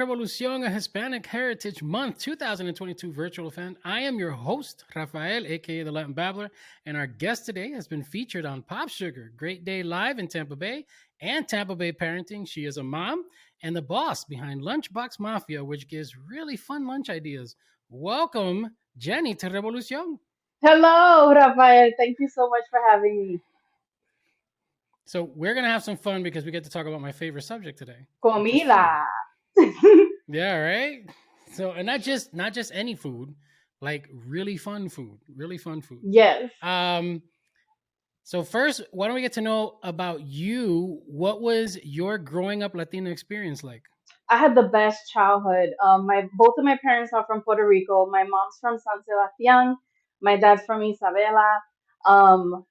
Revolución, a Hispanic Heritage Month 2022 virtual event. I am your host, Rafael, aka the Latin Babbler, and our guest today has been featured on Pop Sugar, Great Day Live in Tampa Bay, and Tampa Bay Parenting. She is a mom and the boss behind Lunch Box Mafia, which gives really fun lunch ideas. Welcome, Jenny, to Revolución. Hello, Rafael. Thank you so much for having me. So we're gonna have some fun because we get to talk about my favorite subject today, which is food. Comida. Yeah, right. So, and not just any food, like really fun food, really fun food. Yes. Um, so first, why don't we get to know about you? What was your growing up Latino experience like? I had the best childhood. My both of my parents are from Puerto Rico. My mom's from San Sebastian. My dad's from Isabela.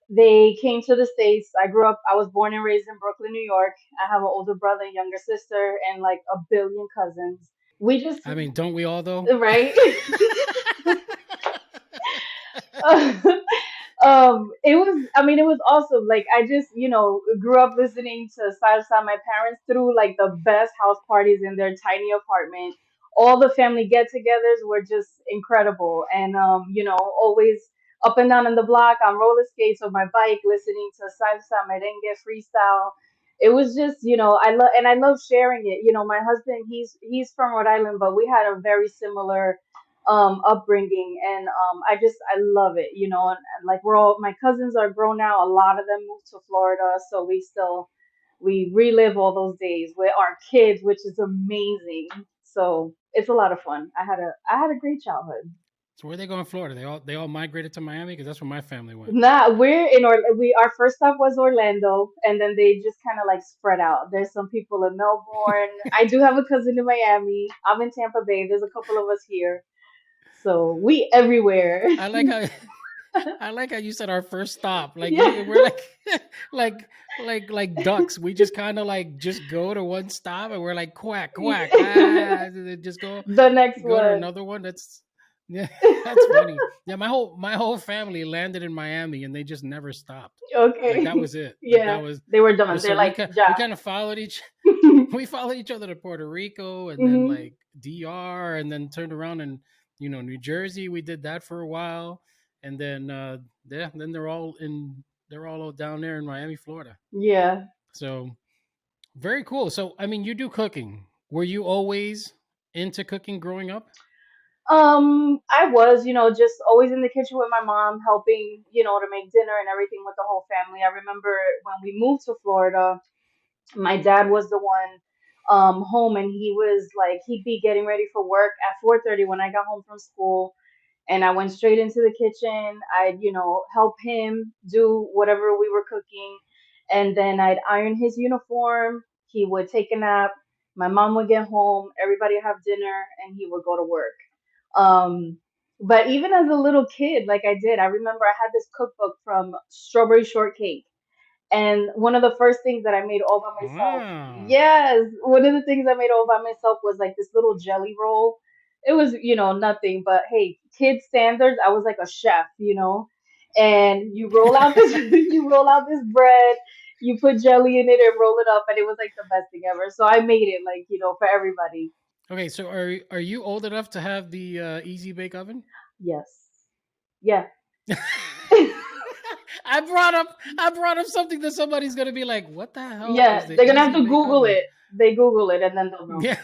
They came to the States. I was born and raised in Brooklyn, New York. I have an older brother, younger sister, and like a billion cousins. We just, I mean, don't we all though? right? It was awesome. Like I just, grew up listening to salsa. My parents threw like the best house parties in their tiny apartment. All the family get-togethers were just incredible, and always up and down in the block on roller skates or my bike, listening to salsa, merengue, freestyle. It was just, I love sharing it. My husband, he's from Rhode Island, but we had a very similar upbringing, and I love it, and like we're all, my cousins are grown now, a lot of them moved to Florida, so we relive all those days with our kids, which is amazing. So it's a lot of fun. I had a great childhood. So where they go in Florida? They all migrated to Miami because that's where my family went. Nah, our first stop was Orlando, and then they just kind of like spread out. There's some people in Melbourne. I do have a cousin in Miami. I'm in Tampa Bay. There's a couple of us here. So we everywhere. I like how I like how you said our first stop. Like Yeah. we're like like like ducks. We just kind of like just go to one stop and we're like quack quack. And then just The next go to one. another one. That's yeah, that's funny. Yeah, my whole family landed in Miami and they just never stopped. Like that Okay. was it. Like that Yeah. was They were done. so They're like, we ja. kind of followed each we followed each other to Puerto Rico and then Hmm. like DR and then turned around and New Jersey. We did that for a while and then yeah, then they're all down there in Miami, Florida. Yeah. So very cool. So I mean, you do cooking. Were you always into cooking growing up? I was, just always in the kitchen with my mom, helping, to make dinner and everything with the whole family. I remember when we moved to Florida, my dad was the one home, and he was like, he'd be getting ready for work at 4:30 when I got home from school, and I went straight into the kitchen. I'd, help him do whatever we were cooking, and then I'd iron his uniform. He would take a nap. My mom would get home. Everybody would have dinner, and he would go to work. Um, but even as a little kid, like I did, I remember I had this cookbook from strawberry shortcake, and one of the first things that I made all by myself, Ah. yes, one of the things I made all by myself was like this little jelly roll. It was, nothing, but hey, kid standards, I was like a chef. And you roll out this, you roll out this bread, you put jelly in it and roll it up, and it was like the best thing ever. So I made it like, for everybody. Okay, so are you old enough to have the easy bake oven? Yes. Yeah. I brought up something that somebody's gonna be like, "What the hell is Yeah. the They're gonna have easy to bake Google oven?" it. They Google it and then they'll know. Yeah,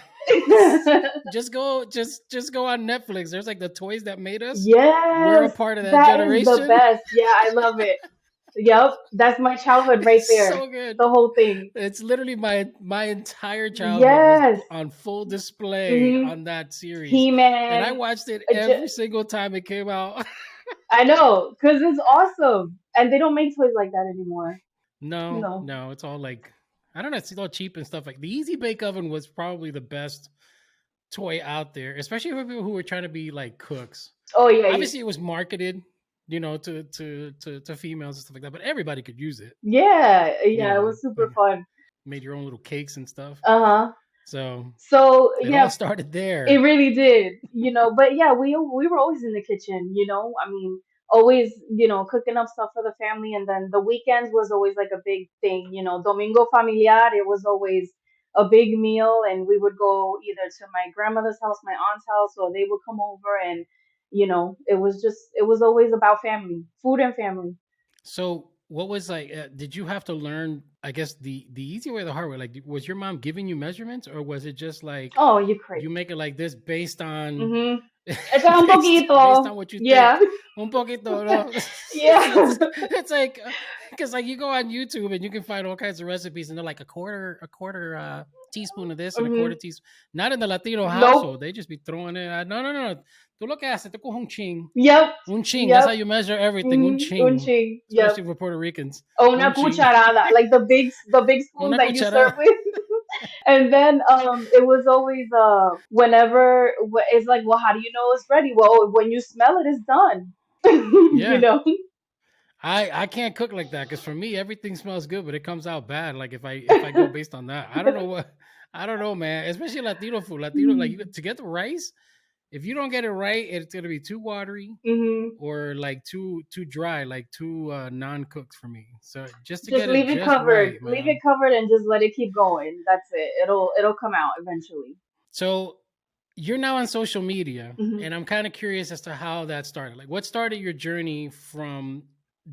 just go on Netflix. There's like the toys that made us. We're a Yes, part of that that is the generation. best. Yeah, I love it. Yep, that's my childhood right It's there. so good. The whole thing. It's literally my entire childhood was Yes. on full display Hmm. on that series, and I He-Man. watched it uh, every j- single time it came out. I know, because it's awesome. And they don't make toys like that anymore. No, No. no, it's all like I don't know, it's all cheap and stuff. Like the Easy Bake Oven was probably the best toy out there, especially for people who were trying to be like cooks. Oh, yeah. Obviously, it was marketed, to females and stuff like that, but everybody could use it. Yeah, You yeah, it know, was super fun. made your own little cakes and stuff. Uh-huh. So So, it all yeah, started it there. really did, but yeah, we were always in the kitchen. I mean, always, cooking up stuff for the family, and then the weekends was always like a big thing. Domingo familiar. It was always a big meal, and we would go either to my grandmother's house, my aunt's house, or they would come over, and it was always about family, food and family. So what was like? Did you have to learn? I guess the easy way or the hard way. Like, was your mom giving you measurements, or was it just like Oh, you you crazy. make it like this based on Mm-hmm. Echa un based poquito. on what you Yeah. think? Un poquito, no. Yeah. It's like because like you go on YouTube and you can find all kinds of recipes, and they're like a quarter teaspoon of this and a Hmm. quarter teaspoon. Not in the Latino Nope. household, they just be throwing it. No, no, no. Tú lo que haces, te coge un ching. Yep. Un ching. That's how Yep. you measure everything. Un Hmm. Un ching. ching. Yep. Especially for Puerto Ricans. O Un una ching. cucharada, like the big spoon Una that you serve cucharada. with. And then it was always whenever it's like, well, how do you know it's ready? Well, when you smell it, it's done. you Yeah. know. I can't cook like that because for me everything smells good, but it comes out bad. Like if I go based on that, I don't know what I don't know, man. Especially Latino food, Latino like to get the rice. If you don't get it right, it's gonna be too watery Hmm. or like too dry, like too non cooked for me. So just to Just get it leave it just covered. right, Leave it man. covered and just let it keep going. That's it. It'll come out eventually. So you're now on social media, Hmm. and I'm kind of curious as to how that started. Like, what started your journey from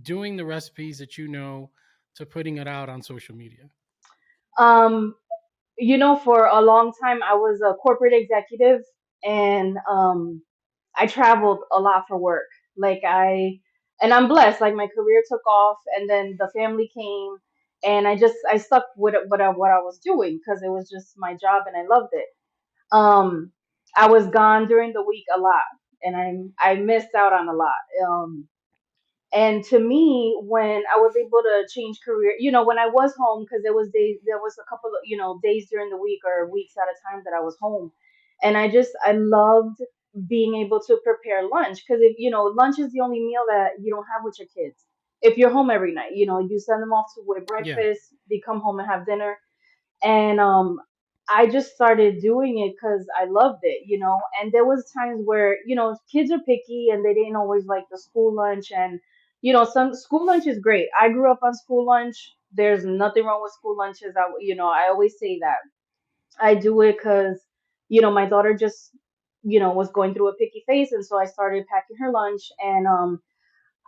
doing the recipes that you know to putting it out on social media? Um, for a long time I was a corporate executive, and I traveled a lot for work. Like and I'm blessed. Like my career took off, and then the family came, and I stuck with what I was doing because it was just my job and I loved it. Um, I was gone during the week a lot, and I missed out on a lot. And to me, when I was able to change career, when I was home, because there was a couple of, days during the week or weeks at a time that I was home. And I loved being able to prepare lunch because lunch is the only meal that you don't have with your kids. If you're home every night, you send them off to with Yeah. breakfast, they come home and have dinner. And I just started doing it because I loved it, and there was times where kids are picky and they didn't always like the school lunch. And some school lunch is great. I grew up on school lunch. There's nothing wrong with school lunches. I always say that. I do it because my daughter just was going through a picky phase, and so I started packing her lunch. And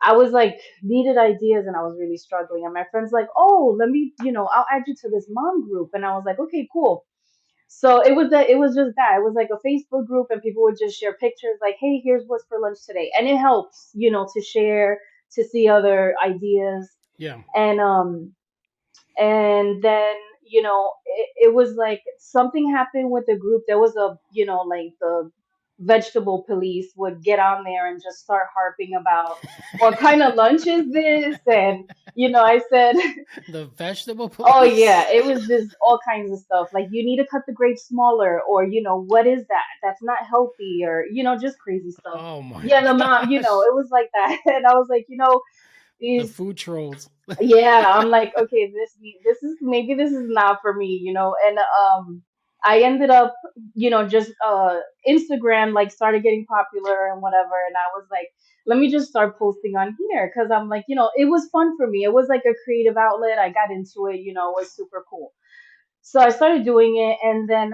I was like, needed ideas, and I was really struggling. And my friend's like, oh, let me, I'll add you to this mom group. And I was like, okay, cool. So it was just that. It was like a Facebook group, and people would just share pictures like, hey, here's what's for lunch today. And it helps, to share, to see other ideas. Yeah. And then it was like something happened with the group. There was like the vegetable police would get on there and just start harping about what kind of lunch is this. And I said, The vegetable oh yeah, police. it was just all kinds of stuff like, you need to cut the grapes smaller, or what is that, that's not healthy, or just crazy stuff. Oh my Yeah, the mom, gosh. it was like that. And I was like, The these food trolls. yeah, I'm like, okay, this is, maybe this is not for me, and I ended up, just Instagram like started getting popular and whatever, and I was like, let me just start posting on here because I'm like, it was fun for me. It was like a creative outlet. I got into it, it was super cool. So I started doing it, and then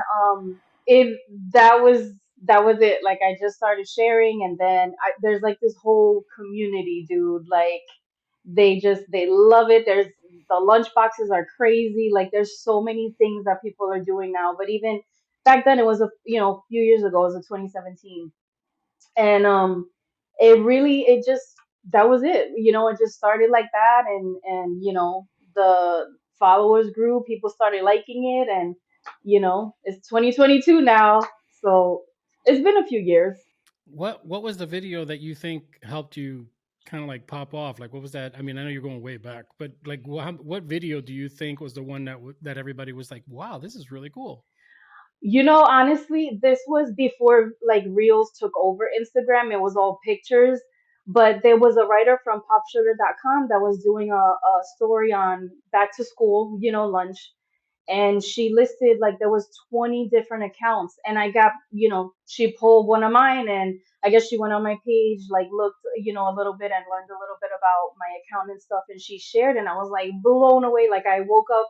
it that was that was it. Like I just started sharing, and then there's like this whole community, dude. Like they love it. There's the lunch boxes are crazy. Like there's so many things that people are doing now. But even back then, it was a few years ago. It was a 2017, and it just that was it. It just started like that, and the followers grew. People started liking it, and it's 2022 now, so it's been a few years. What was the video that you think helped you kind of like pop off? Like what was that? I mean, I know you're going way back, but like what video do you think was the one that everybody was like, "Wow, this is really cool." Honestly, this was before like Reels took over Instagram. It was all pictures. But there was a writer from popsugar.com that was doing a story on back to school, lunch. And she listed like there was 20 different accounts. And I got, she pulled one of mine, and I guess she went on my page, like looked, a little bit and learned a little bit about my account and stuff. And she shared, and I was like blown away. Like I woke up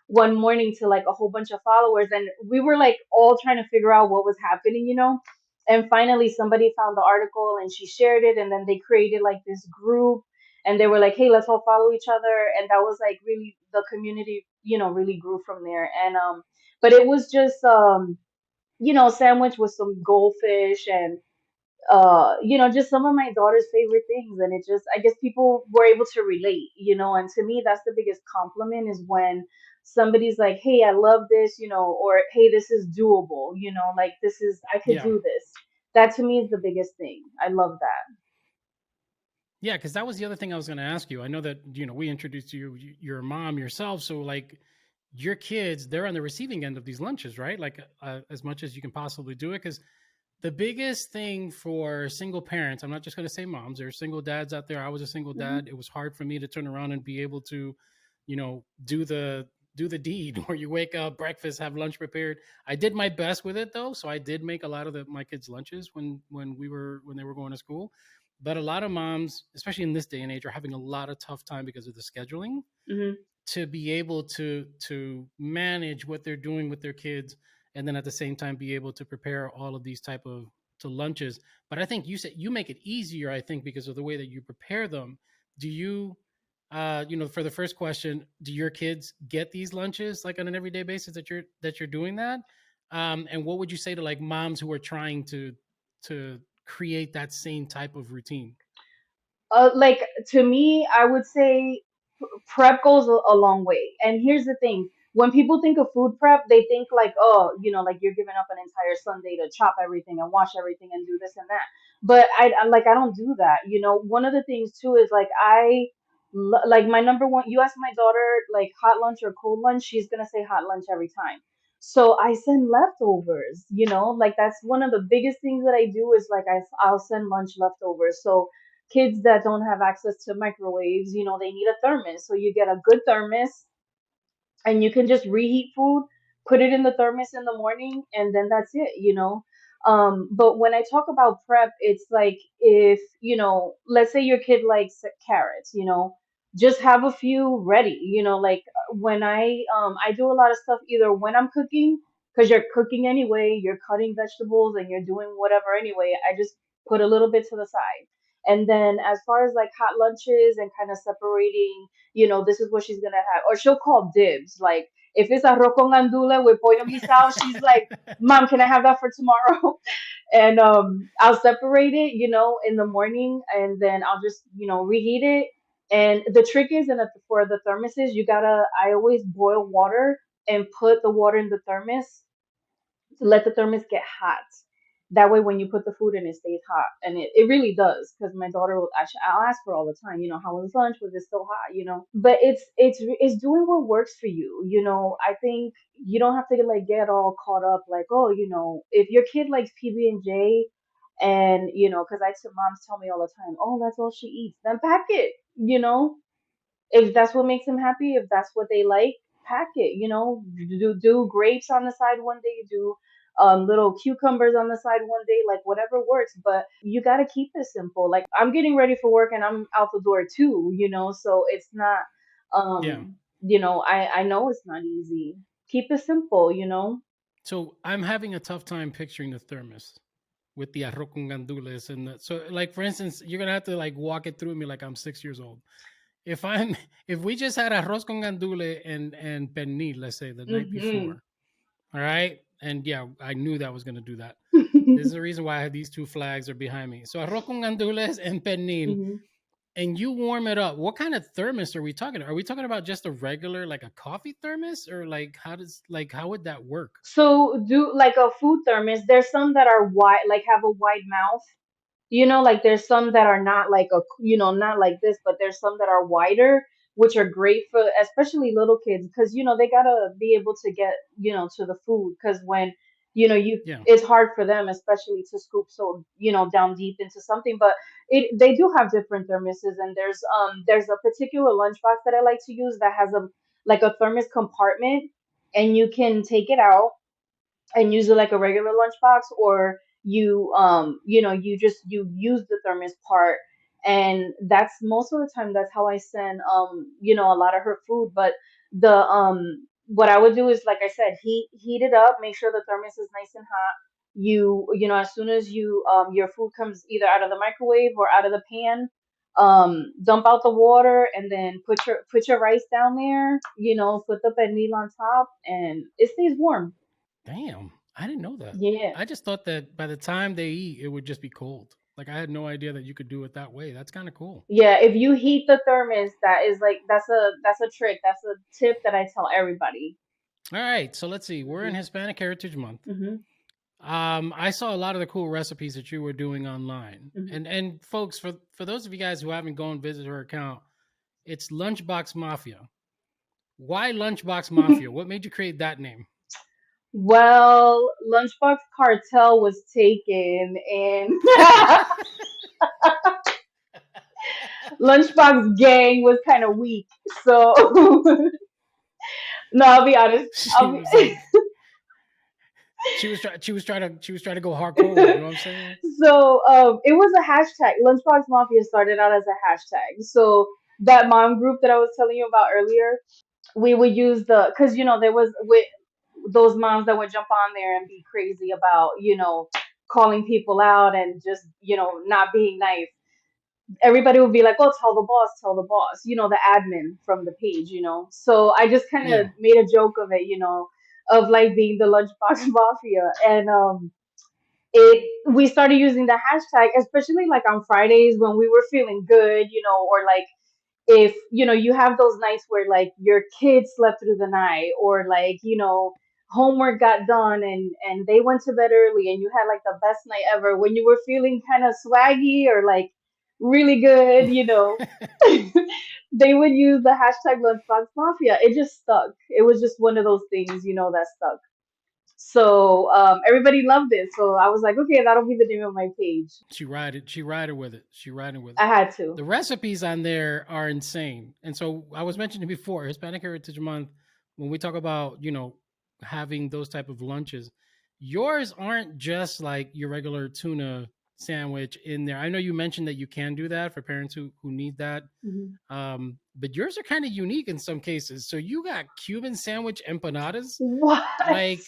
one morning to like a whole bunch of followers, and we were like all trying to figure out what was happening, you know. And finally somebody found the article and she shared it, and then they created like this group, and they were like, hey, let's all follow each other. And that was like really the community, you know, really grew from there. And but it was just you know, sandwich with some goldfish and you know, just some of my daughter's favorite things. And it just, I guess people were able to relate, you know. And to me that's the biggest compliment, is when somebody's like, hey, I love this, you know, or hey, this is doable, you know, like this is, I could Yeah. do this. That to me is the biggest thing. I love that. Yeah, because that was the other thing I was going to ask you. I know that we introduced you, your mom, yourself. So like your kids, they're on the receiving end of these lunches, right? Like as much as you can possibly do it. Because the biggest thing for single parents, I'm not just going to say moms. There are single dads out there. I was a single Hmm. dad. It was hard for me to turn around and be able to, do the deed where you wake up, breakfast, have lunch prepared. I did my best with it though, so I did make a lot of my kids' lunches when they were going to school. But a lot of moms, especially in this day and age, are having a lot of tough time because of the scheduling Hmm. to be able to manage what they're doing with their kids, and then at the same time be able to prepare all of these type of to lunches. But I think you said you make it easier, I think, because of the way that you prepare them. Do you for the first question, do your kids get these lunches like on an everyday basis that you're doing that? And what would you say to like moms who are trying to create that same type of routine? Like to me, I would say prep goes a long way. And here's the thing: when people think of food prep, they think like, oh, you know, like you're giving up an entire Sunday to chop everything and wash everything and do this and that. But I like, I don't do that. You know, one of the things too is like like my number one. You ask my daughter like hot lunch or cold lunch, she's gonna say hot lunch every time. So I send leftovers. You know, like that's one of the biggest things that I do, is like I'll send lunch leftovers. So kids that don't have access to microwaves, you know, they need a thermos. So you get a good thermos, and you can just reheat food, put it in the thermos in the morning, and then that's it, you know. But when I talk about prep, it's like, if you know, let's say your kid likes carrots, you know, just have a few ready, you know. Like when I do a lot of stuff either when I'm cooking, because you're cooking anyway, you're cutting vegetables and you're doing whatever anyway, I just put a little bit to the side. And then as far as like hot lunches and kind of separating, you know, this is what she's gonna have. Or she'll call dibs. Like if it's arroz con andula with pollo guisado, she's like, Mom, can I have that for tomorrow? And I'll separate it, you know, in the morning, and then I'll just, you know, reheat it. And the trick is, for the thermoses, you gotta, I always boil water and put the water in the thermos to let the thermos get hot. That way, when you put the food in, it stays hot, and it really does. Because my daughter will, I'll ask her all the time, you know, how was lunch? Was it still hot? You know, but it's doing what works for you. You know, I think you don't have to like get all caught up, like, oh, you know, if your kid likes PB&J, and you know, because I moms tell me all the time, oh, that's all she eats, then pack it. You know, if that's what makes them happy, if that's what they like, pack it. You know, do grapes on the side one day, do little cucumbers on the side one day, like whatever works. But you got to keep it simple. Like I'm getting ready for work and I'm out the door too, you know, so it's not, Yeah. you know, I know it's not easy. Keep it simple, you know. So I'm having a tough time picturing the thermos with the arroz con gandules and so like for instance, you're gonna have to like walk it through me like I'm 6 years old. If I'm if we just had arroz con gandule and pernil, let's say the night Hmm. before, all right, and yeah, I knew that I was gonna do that. This is the reason why I have these two flags are behind me. So arroz con gandules and pernil, Hmm. and you warm it up. What kind of thermos are we talking? Are we talking about just a regular like a coffee thermos, or like how would that work? So do like a food thermos. There's some that are wide, like have a wide mouth. You know, like there's some that are not like a, you know, not like this, but there's some that are wider, which are great for especially little kids, because you know they gotta be able to get, you know, to the food, because when, you know, you, Yeah. it's hard for them especially to scoop so, you know, down deep into something. But it, they do have different thermoses, and there's a particular lunchbox that I like to use that has a, like a thermos compartment, and you can take it out and use it like a regular lunchbox, or you know, you just, you use the thermos part. And that's most of the time that's how I send, you know, a lot of her food. But the what I would do is, like I said, heat it up, make sure the thermos is nice and hot. You know, as soon as your food comes either out of the microwave or out of the pan, dump out the water and then put your rice down there, put the pernil on top and it stays warm. Damn, I didn't know that. Yeah. I just thought that by the time they eat, it would just be cold. Like I had no idea that you could do it that way. That's kind of cool. Yeah, if you heat the thermos, that's a trick. That's a tip that I tell everybody. All right, so let's see. We're in Hmm. Hispanic Heritage Month. Hmm. I saw a lot of the cool recipes that you were doing online, Hmm. and folks, for those of you guys who haven't gone visit her account, it's Lunchbox Mafia. Why Lunchbox Mafia? What made you create that name? Well, Lunchbox Cartel was taken, and Lunchbox Gang was kind of weak. So, no, I'll be honest. She was like, she was trying to go hardcore with it. You know what I'm saying? So, it was a hashtag. Lunchbox Mafia started out as a hashtag. So that mom group that I was telling you about earlier, we would use because there was with those moms that would jump on there and be crazy about calling people out and just not being nice. Everybody would be like, oh, tell the boss, the admin from the page, so I just kind of Yeah, made a joke of it, of like being the Lunchbox Mafia. And it we started using the hashtag, especially like on Fridays when we were feeling good, or like if you have those nights where like your kids slept through the night, or like homework got done and they went to bed early and you had like the best night ever, when you were feeling kind of swaggy or like really good, they would use the hashtag Lunchbox Mafia. It just stuck. It was just one of those things, that stuck. So everybody loved it, so I was like, okay, that'll be the name of my page. she ride it. She ride it with it. She riding with it. I had to. The recipes on there are insane. And so I was mentioning before, Hispanic Heritage Month, when we talk about, having those type of lunches, yours aren't just like your regular tuna sandwich in there. I know you mentioned that you can do that for parents who need that. Mhm. But yours are kind of unique in some cases. So you got Cuban sandwich empanadas. What? Like,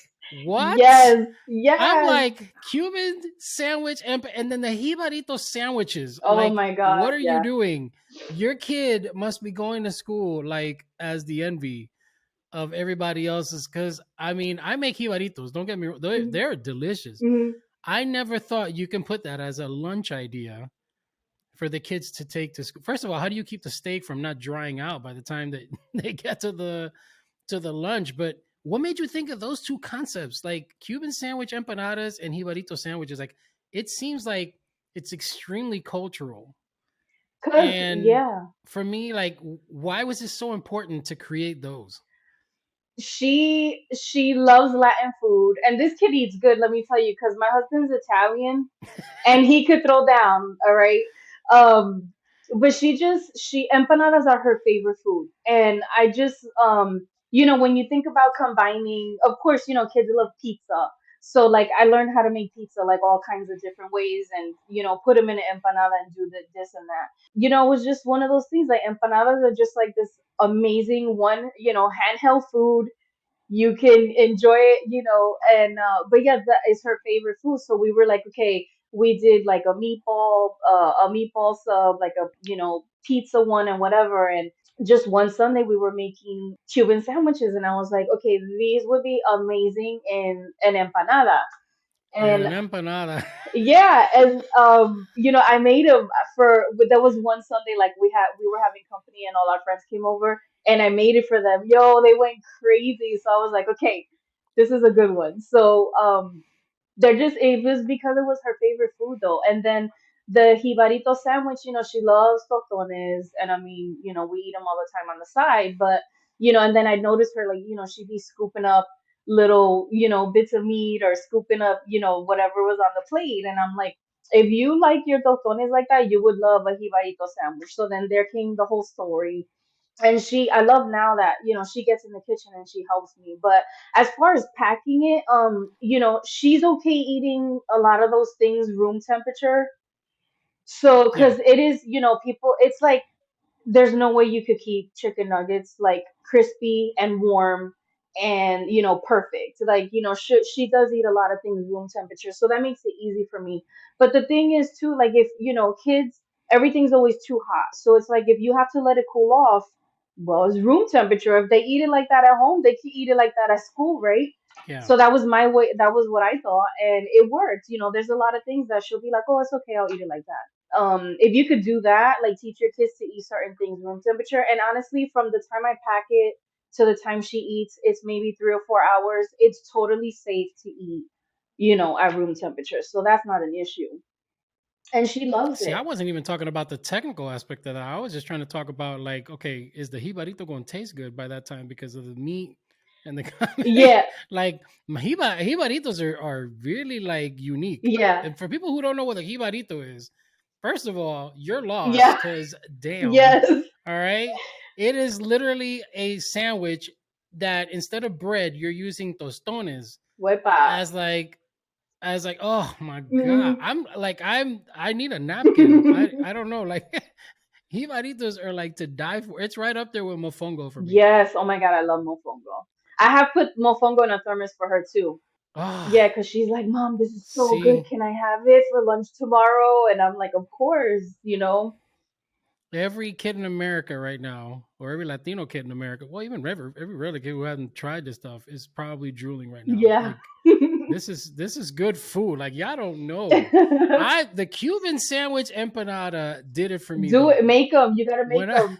what? Yes, I'm yes. like Cuban sandwich and then the jibarito sandwiches. Oh Like, my what God, are you yeah. doing? Your kid must be going to school like as the envy of everybody else's. Because I mean, I make jibaritos. Don't get me wrong; Mhm. they're delicious. Mhm. I never thought you can put that as a lunch idea for the kids to take to school. First of all, how do you keep the steak from not drying out by the time that they get to the lunch? But what made you think of those two concepts, like Cuban sandwich empanadas and jibarito sandwiches? Like, it seems like it's extremely cultural. Cause And yeah, for me, like, why was it so important to create those? she loves Latin food, and this kid eats good. Let me tell you, because my husband's Italian, and he could throw down. All right. Um, but she empanadas are her favorite food, and I just when you think about combining, of course, kids love pizza. So like I learned how to make pizza like all kinds of different ways, and put them in an empanada and do this and that. It was just one of those things. Like empanadas are just like this amazing one, handheld food. You can enjoy it, and but yeah, that is her favorite food. So we were like, okay, we did like a meatball sub, like a pizza one and whatever. And just one Sunday we were making Cuban sandwiches, and I was like, okay, these would be amazing in an empanada. And And an empanada. yeah, and I made them but there was one Sunday, like we were having company and all our friends came over, and I made it for them. Yo, they went crazy. So I was like, okay, this is a good one. So it was because it was her favorite food though. And then the jibarito sandwich, she loves tostones, and I mean, we eat them all the time on the side. But and then I noticed her, like, she'd be scooping up little, bits of meat, or scooping up, whatever was on the plate. And I'm like, if you like your tostones like that, you would love a jibarito sandwich. So then there came the whole story. And I love now that, she gets in the kitchen and she helps me. But as far as packing it, she's okay eating a lot of those things room temperature. So, Yeah. because it is, people, it's like there's no way you could keep chicken nuggets like crispy and warm and perfect. Like she does eat a lot of things room temperature, so that makes it easy for me. But the thing is too, like, if kids, everything's always too hot, so it's like if you have to let it cool off, well, it's room temperature. If they eat it like that at home, they can eat it like that at school, right? Yeah. So that was my way, that was what I thought, and it worked. There's a lot of things that she'll be like, oh, it's okay, I'll eat it like that. If you could do that, like teach your kids to eat certain things room temperature. And honestly, from the time I pack it to the time she eats, it's maybe 3 or 4 hours. It's totally safe to eat, at room temperature. So that's not an issue. And she loves See, I it. wasn't even talking about the technical aspect of that. I was just trying to talk about, like, okay, is the jibarito going to taste good by that time because of the meat and the Yeah, like jibaritos are really like unique. yeah, And for people who don't know what a jibarito is, first of all, you're lost yeah, because damn, yes. all right, it is literally a sandwich that instead of bread, you're using tostones Wepa. as like oh my god, Mhm. I need a napkin. I don't know, like jibaritos are like to die for. It's right up there with mofongo for me. Yes. Oh my God, I love mofongo. I have put mofongo in a thermos for her too. Yeah, Ah, because she's like, Mom, this is so good. see, Can I have it for lunch tomorrow? And I'm like, of course. every kid in America right now, or every Latino kid in America, well, even every regular kid who hasn't tried this stuff is probably drooling right now. Yeah. Like this is good food. Like y'all don't know. The Cuban sandwich empanada did it for me Do it. though. Make them. You gotta make When them.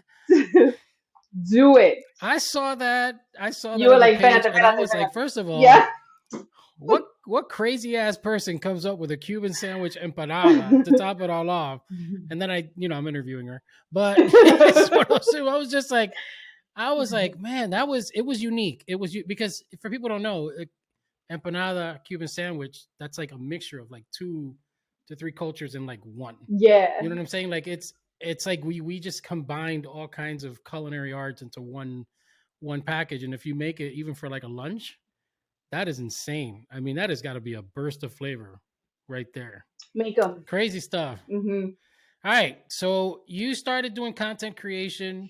Do it. I saw You that were on the like, page, espérate, and I espérate, was like, espérate. first of all, Yeah. what crazy ass person comes up with a Cuban sandwich empanada to top it all off? And then I'm interviewing her, but it's one of those things. I was like, man, it was unique. It was because for people who don't know, empanada Cuban sandwich, that's like a mixture of like two to three cultures in like one. You Yeah. know what I'm saying? Like it's like we just combined all kinds of culinary arts into one package, and if you make it even for like a lunch, that is insane. I mean, that has got to be a burst of flavor right there. Make them. Crazy stuff. All right, so you started doing content creation.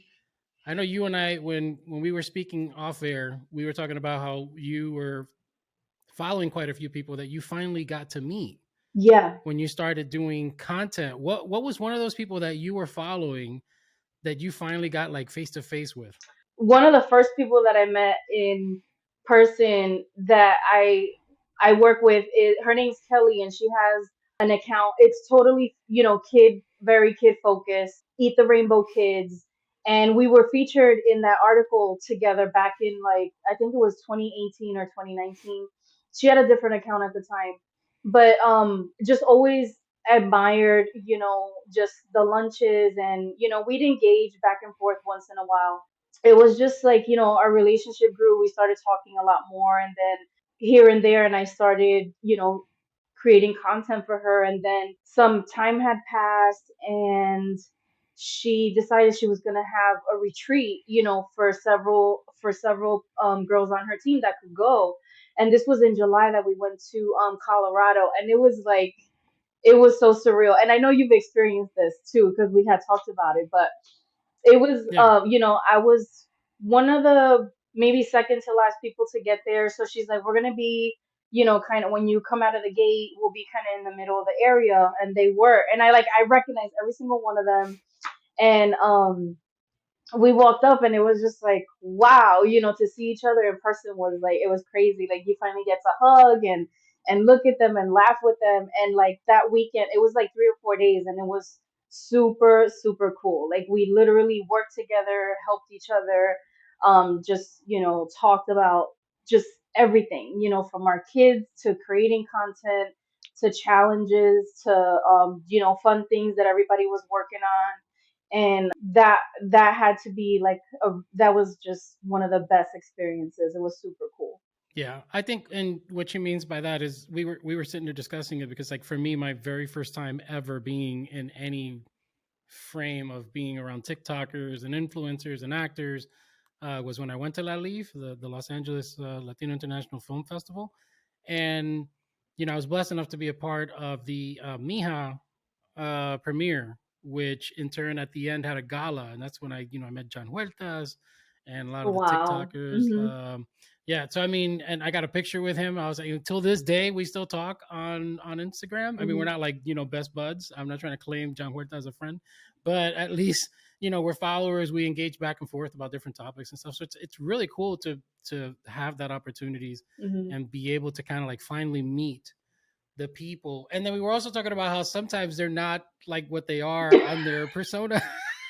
I know you and I, when we were speaking off air, we were talking about how you were following quite a few people that you finally got to meet Yeah. when you started doing content. What was one of those people that you were following that you finally got like face to face with? One of the first people that I met in person that I work with is her name's Kelly, and she has an account. It's totally, very kid focused. Eat the Rainbow Kids, and we were featured in that article together back in, like, I think it was 2018 or 2019. She had a different account at the time, but just always admired, just the lunches, and we'd engage back and forth once in a while. It was just like, our relationship grew. We started talking a lot more, and then here and there, and I started, creating content for her. And then some time had passed, and she decided she was going to have a retreat, for several girls on her team that could go. And this was in July that we went to Colorado, and it was like, it was so surreal. And I know you've experienced this too, because we had talked about it. But it was, Yeah. I was one of the maybe second to last people to get there. So she's like, we're gonna be, kind of, when you come out of the gate, we'll be kind of in the middle of the area. And they were, and I recognized every single one of them. And we walked up, and it was just like, wow, to see each other in person was like, it was crazy. Like, you finally get to hug and look at them and laugh with them. And like that weekend, it was like 3 or 4 days, and it was super, super cool. Like, we literally worked together, helped each other, just, talked about just everything, from our kids to creating content to challenges to, fun things that everybody was working on. And that had to be like that was just one of the best experiences. It was super cool. Yeah, I think, and what she means by that is we were sitting there discussing it because, like, for me, my very first time ever being in any frame of being around TikTokers and influencers and actors was when I went to La Leaf, the Los Angeles Latino International Film Festival, and I was blessed enough to be a part of the Mija premiere, which in turn at the end had a gala, and that's when I met John Huertas and a lot of the Wow. TikTokers. Hmm. Yeah, so I mean, and I got a picture with him. I was like, until this day, we still talk on Instagram. I mean, we're Hmm. not like best buds. I'm not trying to claim John Huerta as a friend, but at least we're followers. We engage back and forth about different topics and stuff. So it's really cool to have that opportunities Hmm. and be able to kind of like finally meet the people. And then we were also talking about how sometimes they're not like what they are on their persona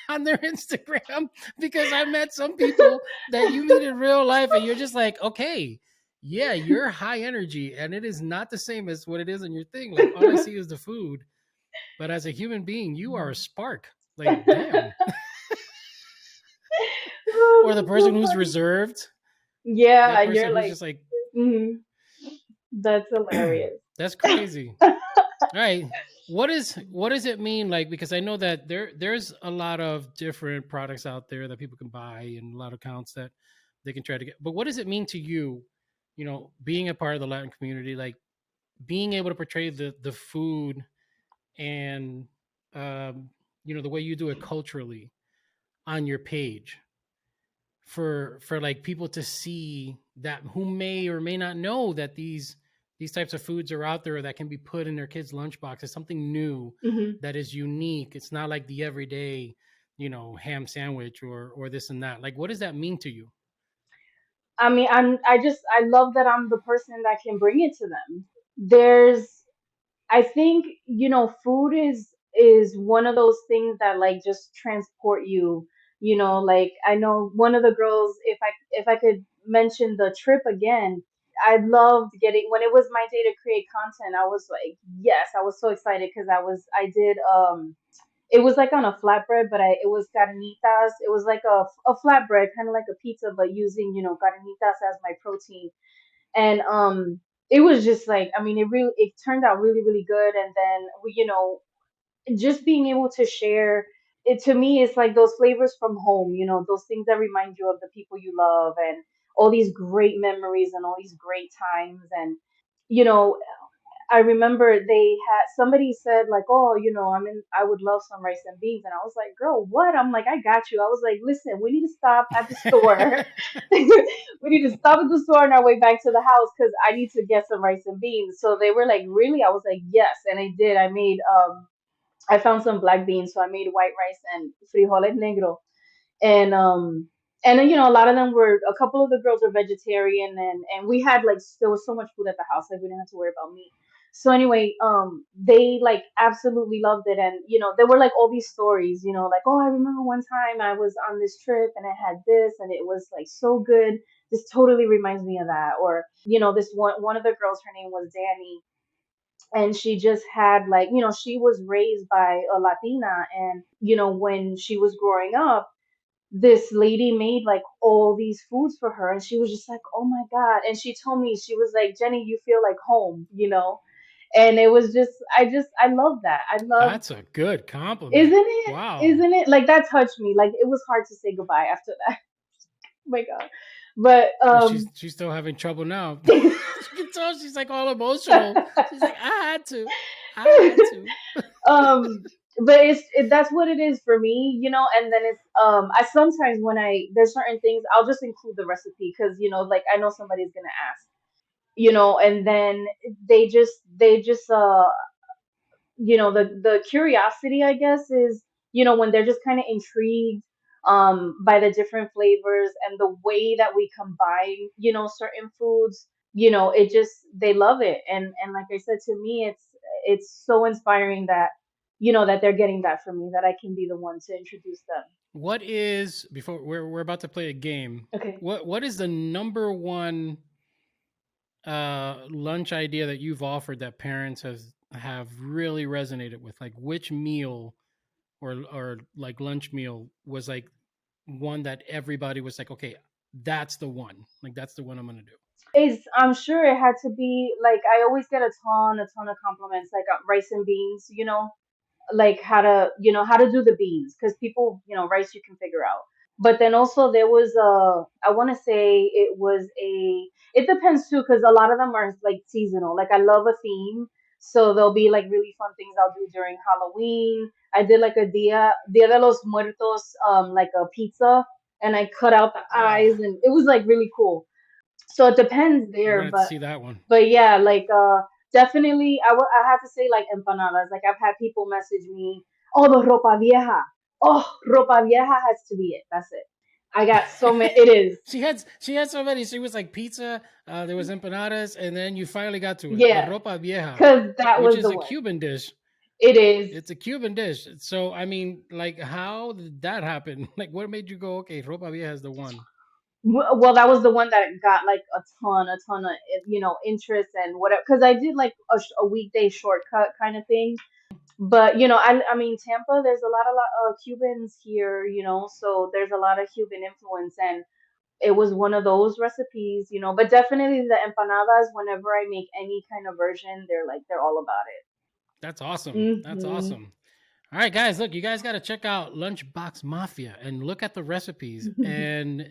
on their Instagram, because I met some people that you meet in real life and you're just like, okay, yeah, you're high energy and it is not the same as what it is in your thing. Like all I see is the food, but as a human being, you are a spark. Like damn. Oh, Or the that's person so who's funny. reserved, Yeah, that you're person who's like, just like mhm, that's hilarious. that's crazy. All right. What does it mean, like, because I know that there's a lot of different products out there that people can buy and a lot of accounts that they can try to get. But what does it mean to you, being a part of the Latin community, like being able to portray the food and the way you do it culturally on your page for like people to see that who may or may not know that these types of foods are out there that can be put in their kids lunchbox. It's something new Hmm. that is unique. It's not like the everyday ham sandwich or this and that. Like what does that mean to you? I mean, I love that I'm the person that can bring it to them. There's I think, food is one of those things that like just transport you, like I know one of the girls, if I could mention the trip again, I loved getting when it was my day to create content. I was like, yes, I was so excited because I did it was like on a flatbread, but it was carnitas. It was like a flatbread, kind of like a pizza, but using, carnitas as my protein. And it was just like, I mean, it turned out really, really good. And then we, just being able to share it, to me, it's like those flavors from home, those things that remind you of the people you love and all these great memories and all these great times. And you know I remember they had somebody said like, oh, I would love some rice and beans, and I was like, girl, what? I'm like, I got you. I was like, listen, we need to stop at the store. We need to stop at the store on our way back to the house because I need to get some rice and beans. So they were like, really? I was like, yes, and I did. I found some black beans, so I made white rice and frijoles negro, and and a lot of them were, a couple of the girls were vegetarian, and we had like, there was so much food at the house, like we didn't have to worry about meat. So anyway, they like absolutely loved it, and there were like all these stories, like, oh, I remember one time I was on this trip and I had this and it was like so good. This totally reminds me of that. Or this one of the girls, her name was Danny, and she just had like, she was raised by a Latina, and when she was growing up, this lady made like all these foods for her, and she was just like, oh my god. And she told me, she was like, Jenny, you feel like home. And it was just, I love that. I love, That's a good compliment. isn't it, Wow. isn't it, like that touched me, like it was hard to say goodbye after that. Oh my god. But And she's still having trouble now. You can tell she's like all emotional. She's like, I had to. I had to. um but that's what it is for me, and then it's, I sometimes, when there's certain things, I'll just include the recipe because like I know somebody's gonna ask, and then they just the curiosity, I guess, is, when they're just kind of intrigued by the different flavors and the way that we combine, certain foods, it just, they love it. And like I said, to me, it's so inspiring that that they're getting that from me, that I can be the one to introduce them. What is before we're about to play a game? Okay. What is the number one lunch idea that you've offered that parents have really resonated with? Like which meal or like lunch meal was like one that everybody was like, okay, that's the one. Like that's the one I'm gonna do. Is I'm sure it had to be like, I always get a ton of compliments, like rice and beans, like how to do the beans, because people, rice you can figure out. But then also there was I want to say it depends too, because a lot of them are like seasonal. Like I love a theme, so there'll be like really fun things I'll do during Halloween. I did like a Dia de los Muertos, like a pizza, and I cut out the Oh, eyes, and it was like really cool. So it depends We're there, gonna have to see that one. but yeah, like definitely I had to say like empanadas. Like I've had people message me, oh the ropa vieja. Oh, ropa vieja has to be it. That's it. I got so many. It is. She had so many. She was like pizza. There was empanadas, and then you finally got to it. The Yeah, ropa vieja, because that which was is the a one. Cuban dish. It is. It's a Cuban dish. So I mean, like, how did that happen? Like, what made you go, okay, ropa vieja is the one? Well, that was the one that got like a ton of interest and whatever. Because I did like a weekday shortcut kind of thing. But I mean Tampa, there's a lot of Cubans here, so there's a lot of Cuban influence, and it was one of those recipes. But definitely the empanadas. Whenever I make any kind of version, they're all about That's awesome. it. That's awesome. All right, guys, look, you guys got to check out Lunch Box Mafia and look at the recipes and,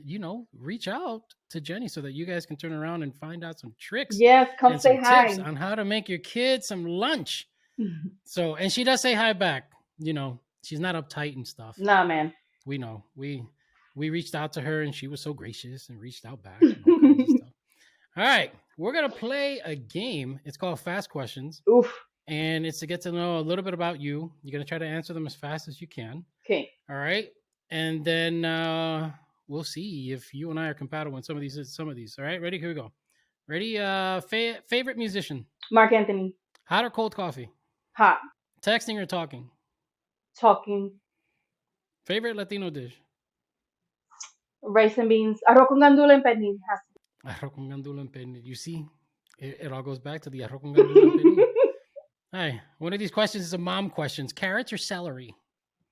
reach out to Jenny so that you guys can turn around and find out some tricks Yes, come and say some tips hi. on how to make your kids some lunch. So, and she does say hi back. She's not uptight and stuff. Nah, man. We know. We reached out to her and she was so gracious and reached out back and all kinds of stuff. All right, we're going to play a game. It's called Fast Questions. Oof. And it's to get to know a little bit about you. You're going to try to answer them as fast as you can. Okay. All right. And then we'll see if you and I are compatible in some of these. All right. Ready? Here we go. Ready? Favorite musician? Mark Anthony. Hot or cold coffee? Hot. Texting or talking? Talking. Favorite Latino dish? Rice and beans. Arroz con gandula and pernil. Arroz con gandula and pernil. You see, it all goes back to the arroz con gandula and pernil. Hi. One of these questions is a mom questions. Carrots or celery?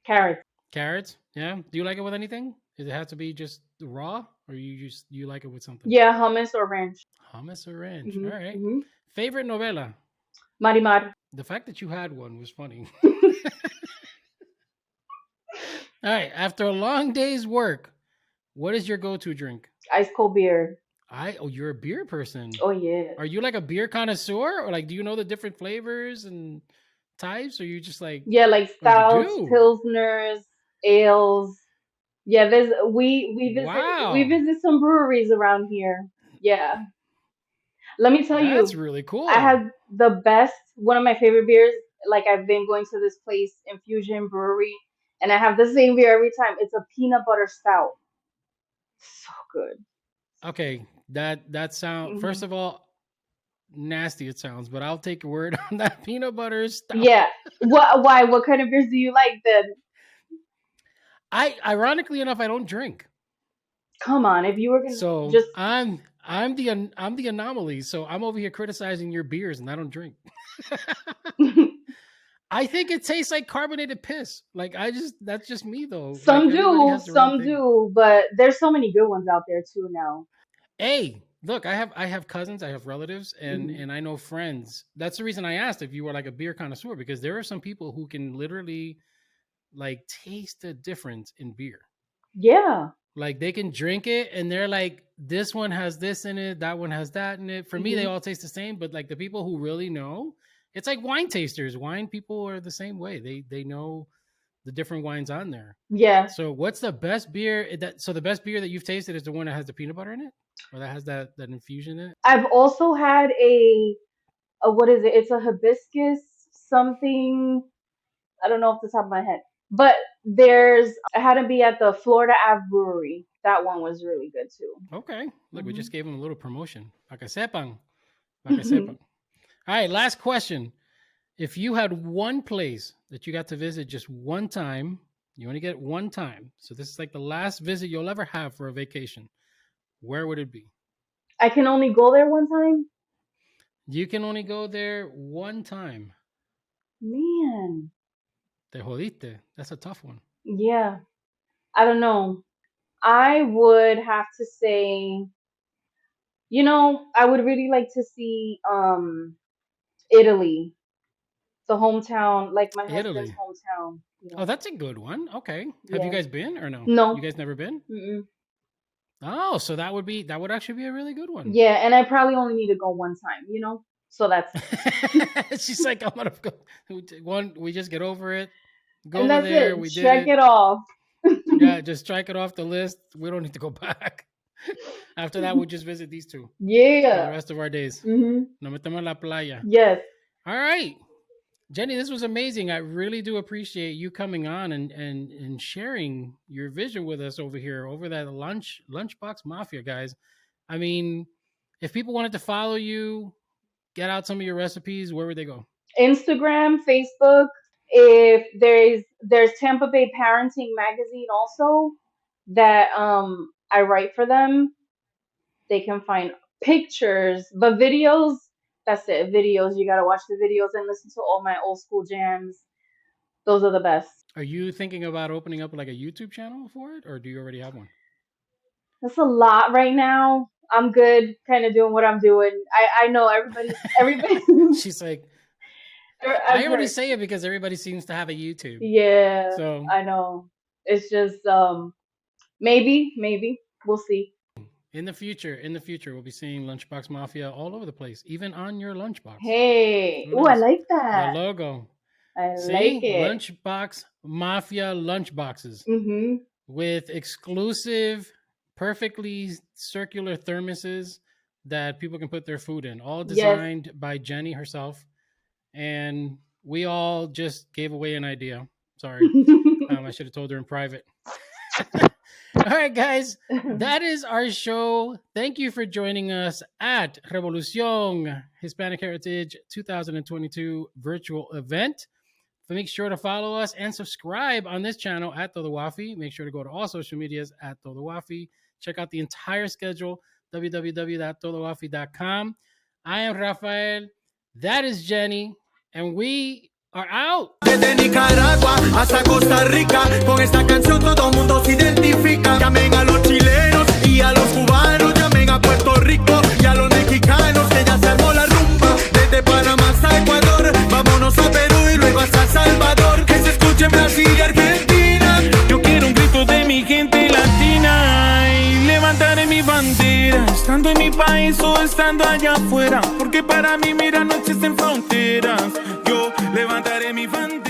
Carrots. Carrots? Yeah. Do you like it with anything? Does it have to be just raw, or you like it with something? Yeah, hummus or ranch. Hummus or ranch. Mm-hmm. All right. Mm-hmm. Favorite novela? Marimar. The fact that you had one was funny. All right. After a long day's work, what is your go-to drink? Ice cold beer. You're a beer person. Oh yeah. Are you like a beer connoisseur, or like do you know the different flavors and types, or you just like like stouts, pilsners, ales. Yeah, we visit some breweries around here. Yeah. Let me tell you, that's really cool. I had the best, one of my favorite beers. Like I've been going to this place, Infusion Brewery, and I have the same beer every time. It's a peanut butter stout. So good. Okay, that sound. First of all, nasty it sounds, but I'll take your word on that peanut butter stout. Yeah. Why? What kind of beers do you like then? Ironically enough, I don't drink. Come on, if you were gonna just I'm the anomaly. So I'm over here criticizing your beers, and I don't drink. I think it tastes like carbonated piss. Like that's just me though. Some do, but there's so many good ones out there too now. Hey, look, I have cousins, I have relatives, and I know friends. That's the reason I asked if you were like a beer connoisseur, because there are some people who can literally like taste the difference in beer. Yeah. Like they can drink it and they're like, this one has this in it, that one has that in it. For me, they all taste the same, but like the people who really know, it's like wine tasters. Wine people are the same way. They know the different wines on there. Yeah. So what's the best beer the best beer that you've tasted is the one that has the peanut butter in it? Or that has that infusion in it? I've also had a what is it? It's a hibiscus something. I don't know off the top of my head. But I had to be at the Florida Ave Brewery. That one was really good too. Okay. Look, we just gave them a little promotion. Para que sepan. Para que sepan. All right, last question. If you had one place that you got to visit just one time, you only get one time. So this is like the last visit you'll ever have for a vacation. Where would it be? I can only go there one time? You can only go there one time. Man. Te jodiste. That's a tough one. Yeah. I don't know. I would have to say, I would really like to see Italy. The hometown, like my husband's hometown. Oh, that's a good one. Okay. Have you guys been or no? No. You guys never been? Mm-mm. Oh, so that would actually be a really good one. Yeah, and I probably only need to go one time, So that's she's like, I'm gonna go we just get over it. Go and over that's there, it. we Check did it off. Yeah, just strike it off the list. We don't need to go back. After that, we'll just visit these two for the Yeah. rest of our days. Mm-hmm. Nos metemos en la playa. Yes. All right. Jenny, this was amazing. I really do appreciate you coming on and sharing your vision with us over here, over that Lunch Box Mafia, guys. I mean, if people wanted to follow you, get out some of your recipes, where would they go? Instagram, Facebook. If there's Tampa Bay Parenting Magazine also that I write for them. They can find pictures, but videos. That's it. Videos. You gotta watch the videos and listen to all my old school jams. Those are the best. Are you thinking about opening up like a YouTube channel for it, or do you already have one? That's a lot right now. I'm good, kind of doing what I'm doing. I know everybody. She's like, I've I already heard. say it because everybody seems to have a YouTube. Yeah, So I know. It's just maybe we'll see. in the future, we'll be seeing Lunchbox Mafia all over the place, even on your lunchbox. Hey, Who ooh, I knows? like The that. logo. I See, like it. Lunchbox Mafia lunchboxes Mm-hmm. with exclusive, perfectly circular thermoses that people can put their food in, all Yes. designed by Jenny herself. And we all just gave away an idea. Sorry. I should have told her in private. All right, guys, that is our show. Thank you for joining us at Revolución Hispanic Heritage 2022 virtual event. Make sure to follow us and subscribe on this channel at Todo Wafi. Make sure to go to all social medias at Todo Wafi. Check out the entire schedule, www.todowafi.com. I am Rafael. That is Jenny. And we are out. Desde Nicaragua hasta Costa Rica, con esta canción todo el mundo se identifica. Llamen a los chilenos y a los cubanos, llamen a Puerto Rico y a los mexicanos, que ya se armó la rumba. Desde Panamá hasta Ecuador, vámonos a Perú y luego hasta Salvador. Que se escuche en Brasil y Argentina. Yo quiero un grito de mi gente latina y levantaré mi bandera, estando en mi país o estando allá afuera, porque para mí, mira, no existen fronteras. Yo levantaré mi bandera.